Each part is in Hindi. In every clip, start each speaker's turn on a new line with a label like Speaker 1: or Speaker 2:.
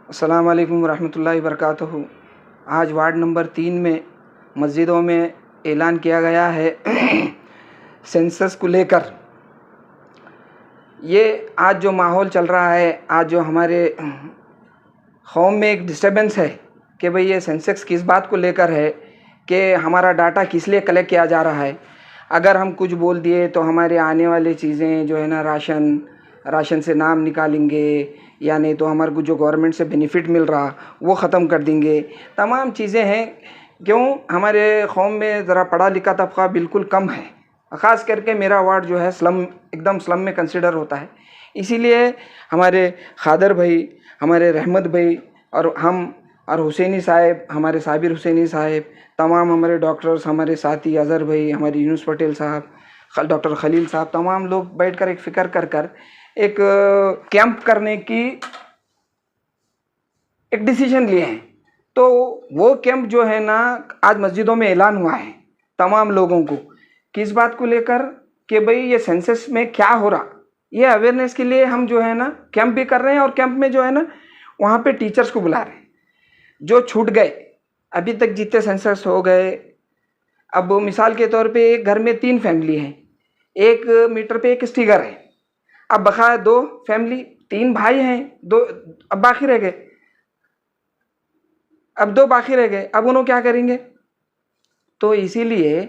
Speaker 1: अस्सलाम वालेकुम रहमतुल्लाहि वबरकातुहू। आज वार्ड नंबर 3 में मस्जिदों में ऐलान किया गया है सेंसस को लेकर। ये आज जो माहौल चल रहा है, आज जो हमारे कौम में एक डिस्टर्बेंस है कि भाई ये सेंसस किस बात को लेकर है, कि हमारा डाटा किस लिए कलेक्ट किया जा रहा है। अगर हम कुछ बोल दिए तो हमारे आने वाली चीज़ें जो है ना, राशन से नाम निकालेंगे, या नहीं तो हमारे को जो गवर्नमेंट से बेनिफिट मिल रहा वो ख़त्म कर देंगे। तमाम चीज़ें हैं। क्यों हमारे कौम में ज़रा पढ़ा लिखा तबका बिल्कुल कम है। ख़ास करके मेरा वार्ड जो है स्लम, एकदम स्लम में कंसिडर होता है। इसीलिए हमारे खादर भाई, हमारे रहमत भाई और हम और हुसैनी साहब, हमारे साबिर हुसैनी साहब, तमाम हमारे डॉक्टर्स, हमारे साथी अज़हर भाई, हमारे यूनुस पटेल साहब, डॉक्टर खलील साहब, तमाम लोग बैठकर एक फ़िक्र कर एक कैंप करने की एक डिसीजन लिए हैं। तो वो कैंप जो है ना, आज मस्जिदों में ऐलान हुआ है तमाम लोगों को। किस बात को लेकर कि भाई ये सेंसस में क्या हो रहा, ये अवेयरनेस के लिए हम जो है ना कैंप भी कर रहे हैं। और कैंप में जो है ना, वहाँ पे टीचर्स को बुला रहे हैं जो छूट गए अभी तक, जितने सेंसस हो गए। अब मिसाल के तौर पे एक घर में 3 फैमिली हैं, 1 मीटर पे 1 स्टिकर है। अब बकाया 2 फैमिली, 3 भाई हैं, 2 अब बाकी रह गए, अब 2 बाकी रह गए। अब उन्होंने क्या करेंगे? तो इसीलिए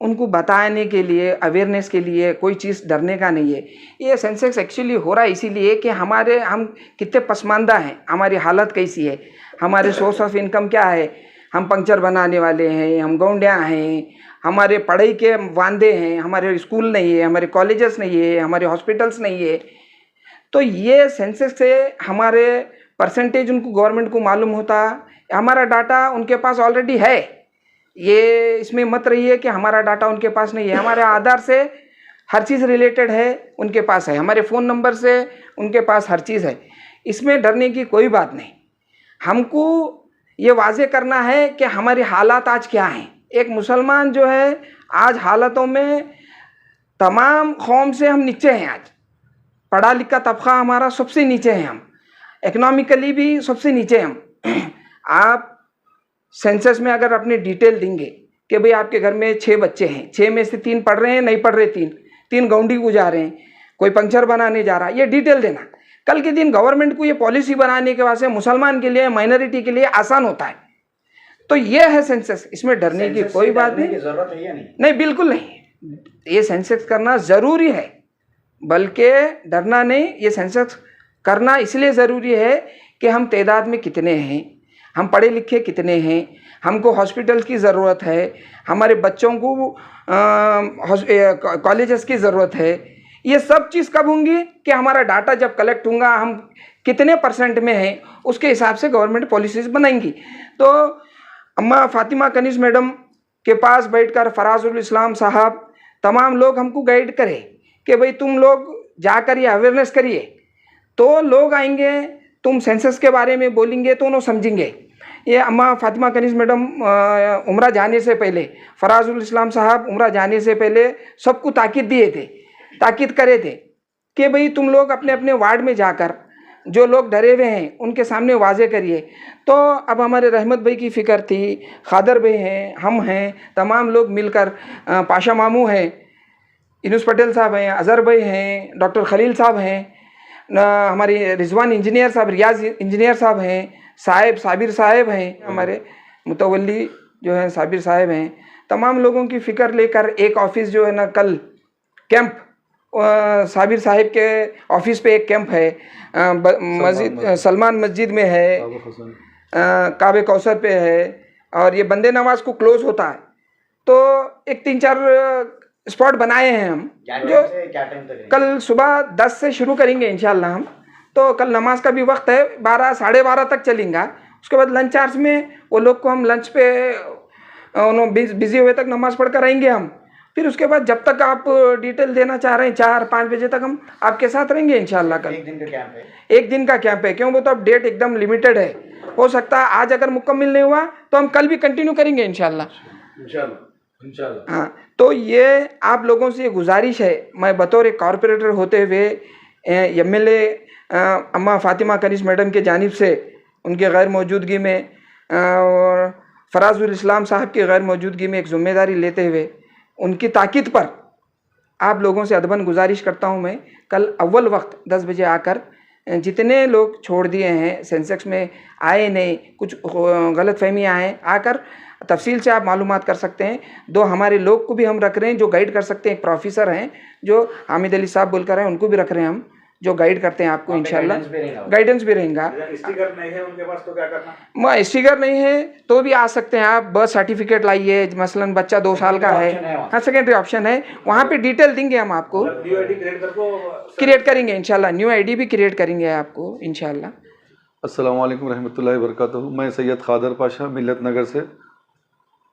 Speaker 1: उनको बताने के लिए, अवेयरनेस के लिए, कोई चीज़ डरने का नहीं है। ये सेंसस एक्चुअली हो रहा है इसीलिए कि हम कितने पसमानदा हैं, हमारी हालत कैसी है, हमारे सोर्स ऑफ इनकम क्या है। हम पंक्चर बनाने वाले हैं, हम गौंडियाँ हैं, हमारे पढ़ाई के वांदे हैं, हमारे स्कूल नहीं है, हमारे कॉलेजेस नहीं है, हमारे हॉस्पिटल्स नहीं है। तो ये सेंसस से हमारे परसेंटेज उनको, गवर्नमेंट को मालूम होता, हमारा डाटा उनके पास ऑलरेडी है। ये इसमें मत रहिए कि हमारा डाटा उनके पास नहीं है। हमारे आधार से हर चीज़ रिलेटेड है, उनके पास है। हमारे फ़ोन नंबर से उनके पास हर चीज़ है। इसमें डरने की कोई बात नहीं। हमको ये वाज़े करना है कि हमारी हालात आज क्या हैं। एक मुसलमान जो है आज हालातों में तमाम कौम से हम नीचे हैं। आज पढ़ा लिखा तबका हमारा सबसे नीचे है, हम इकोनॉमिकली भी सबसे नीचे हैं हम। आप सेंसस में अगर अपनी डिटेल देंगे कि भाई आपके घर में 6 बच्चे हैं, 6 में से 3 पढ़ रहे हैं, नहीं पढ़ रहे 3 गौंडी को जा रहे हैं, कोई पंक्चर बनाने जा रहा है, ये डिटेल देना। कल के दिन गवर्नमेंट को ये पॉलिसी बनाने के वास्ते मुसलमान के लिए, माइनॉरिटी के लिए आसान होता है। तो ये है सेंसस, इसमें डरने की कोई बात नहीं।
Speaker 2: जरूरत है या नहीं?
Speaker 1: नहीं, बिल्कुल नहीं। ये सेंसस करना ज़रूरी है, बल्कि डरना नहीं। ये सेंसस करना इसलिए ज़रूरी है कि हम तादाद में कितने हैं, हम पढ़े लिखे कितने हैं, हमको हॉस्पिटल्स की ज़रूरत है, हमारे बच्चों को कॉलेजेस की ज़रूरत है। ये सब चीज़ कब होंगी कि हमारा डाटा जब कलेक्ट होगा, हम कितने % में हैं, उसके हिसाब से गवर्नमेंट पॉलिसीज़ बनाएंगी। तो अम्मा फ़ातिमा कनीज़ मैडम के पास बैठकर फराजुल इस्लाम साहब, तमाम लोग हमको गाइड करें कि भाई तुम लोग जाकर ये अवेयरनेस करिए, तो लोग आएंगे। तुम सेंसस के बारे में बोलेंगे तो उन्हें समझेंगे। ये अम्मा फ़ातिमा कनीज़ मैडम उम्रा जाने से पहले, फराजुल इस्लाम साहब उम्रा जाने से पहले सबको ताकीद करे थे कि भाई तुम लोग अपने अपने वार्ड में जाकर जो लोग डरे हुए हैं उनके सामने वाजे करिए। तो अब हमारे रहमत भाई की फ़िक्र थी, खादर भाई हैं, हम हैं, तमाम लोग मिलकर, पाशा मामू हैं, यूनुस पटेल साहब हैं, अज़हर भाई हैं, डॉक्टर खलील साहब हैं, हमारी रिजवान इंजीनियर साहब, रियाज इंजीनियर साहब हैं, साबिर साहब हैं, हमारे मुतवल्ली जो हैं साबिर साहब हैं। तमाम लोगों की फ़िक्र लेकर एक ऑफ़िस जो है ना, कल कैंप साबिर साहब के ऑफिस पे एक कैंप है, मस्जिद सलमान मस्जिद में है, काबे कौसर पे है, और ये बंदे नवाज को क्लोज होता है। तो एक 3-4 स्पॉट बनाए हैं हम, जो कल सुबह 10 से शुरू करेंगे इंशाल्लाह हम। तो कल नमाज का भी वक्त है, 12 साढ़े 12 तक चलेगा। उसके बाद लंच आवर्स में वो लोग को हम लंच पे बिजी हुए तक नमाज पढ़ कर आएंगे हम। फिर उसके बाद जब तक आप डिटेल देना चाह रहे हैं, 4-5 बजे तक हम आपके साथ रहेंगे इंशाल्लाह। कल 1 दिन का कैंप है, 1 दिन का कैंप है। क्यों? वो तो अब डेट एकदम लिमिटेड है, हो सकता है आज अगर मुकम्मल नहीं हुआ तो हम कल भी कंटिन्यू करेंगे इंशाल्लाह। हाँ, तो ये आप लोगों से ये गुजारिश है, मैं बतौर एक कॉरपोरेटर होते हुए MLA अम्मा फ़ातिमा कनीज़ मैडम के जानिब से उनके गैर मौजूदगी में फराजुल इस्लाम साहब की गैर मौजूदगी में एक ज़िम्मेदारी लेते हुए उनकी ताकीद पर आप लोगों से अदबन गुजारिश करता हूं, मैं कल अव्वल वक्त 10 बजे आकर जितने लोग छोड़ दिए हैं सेंसेक्स में आए नहीं, कुछ गलत फहमियाँ हैं, आकर तफसील से आप मालूमात कर सकते हैं। 2 हमारे लोग को भी हम रख रहे हैं जो गाइड कर सकते हैं। एक प्रोफेसर हैं जो हामिद अली साहब बोलकर हैं, उनको भी रख रहे हैं हम, जो गाइड करते हैं आपको इंशाल्लाह। गाइडेंस भी रहेगा।
Speaker 2: स्टिकर नहीं है उनके पास तो क्या करना?
Speaker 1: स्टिकर नहीं है तो भी आ सकते हैं आप, बर्थ सर्टिफिकेट लाइए, मसलन बच्चा 2 साल का है, हाँ सेकेंडरी ऑप्शन है, वहाँ पे डिटेल देंगे हम आपको,
Speaker 2: न्यू आईडी
Speaker 1: क्रिएट करेंगे इंशाल्लाह, न्यू आईडी भी क्रिएट करेंगे आपको इंशाल्लाह।
Speaker 3: अस्सलाम वालेकुम रहमतुल्लाहि व बरकातहू। मैं सैयद खादर पाशा मिल्लत नगर से।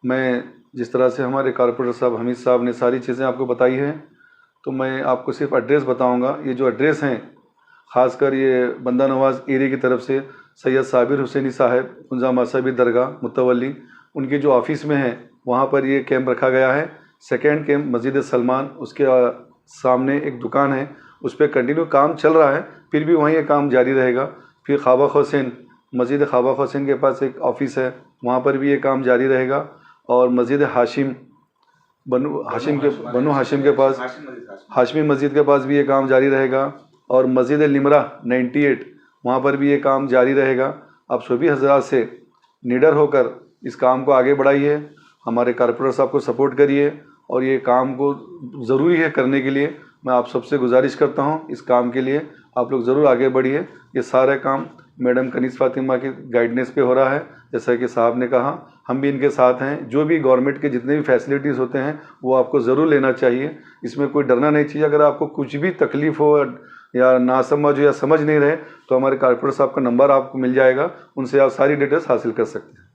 Speaker 3: मैं जिस तरह से हमारे कारपोरेटर साहब हमीद साहब ने सारी चीज़ें आपको बताई हैं, तो मैं आपको सिर्फ एड्रेस बताऊंगा। ये जो एड्रेस हैं, ख़ासकर ये बंदा नवाज़ एरिया की तरफ से सैयद साबिर हुसैनी साहब कुंजा मसहबी दरगाह मुतवल्ली, उनके जो ऑफिस में हैं वहाँ पर ये कैंप रखा गया है। सेकेंड कैंप मस्जिद सलमान, उसके सामने एक दुकान है, उस पर कंटिन्यू काम चल रहा है, फिर भी वहीं ये काम जारी रहेगा। फिर ख्वाबा हुसैन, मस्जिद ख्वाबा हुसैन के पास एक ऑफ़िस है, वहाँ पर भी ये काम जारी रहेगा। और मस्जिद हाशिम बनु हाशिम के पास, हाशमी मस्जिद के पास भी ये काम जारी रहेगा। और मस्जिद लिमरा 98, वहाँ पर भी ये काम जारी रहेगा। आप सभी हजरात से निडर होकर इस काम को आगे बढ़ाइए, हमारे कारपोरेटर साहब को सपोर्ट करिए, और ये काम को ज़रूरी है करने के लिए मैं आप सबसे गुजारिश करता हूँ। इस काम के लिए आप लोग ज़रूर आगे बढ़िए। ये सारा काम मैडम कनीज़ फातिमा की गाइडेंस पे हो रहा है, जैसा कि साहब ने कहा, हम भी इनके साथ हैं। जो भी गवर्नमेंट के जितने भी फैसिलिटीज़ होते हैं वो आपको ज़रूर लेना चाहिए, इसमें कोई डरना नहीं चाहिए। अगर आपको कुछ भी तकलीफ़ हो या ना समझ हो या समझ नहीं रहे, तो हमारे कारपोरेटर साहब का नंबर आपको मिल जाएगा, उनसे आप सारी डिटेल्स हासिल कर सकते हैं।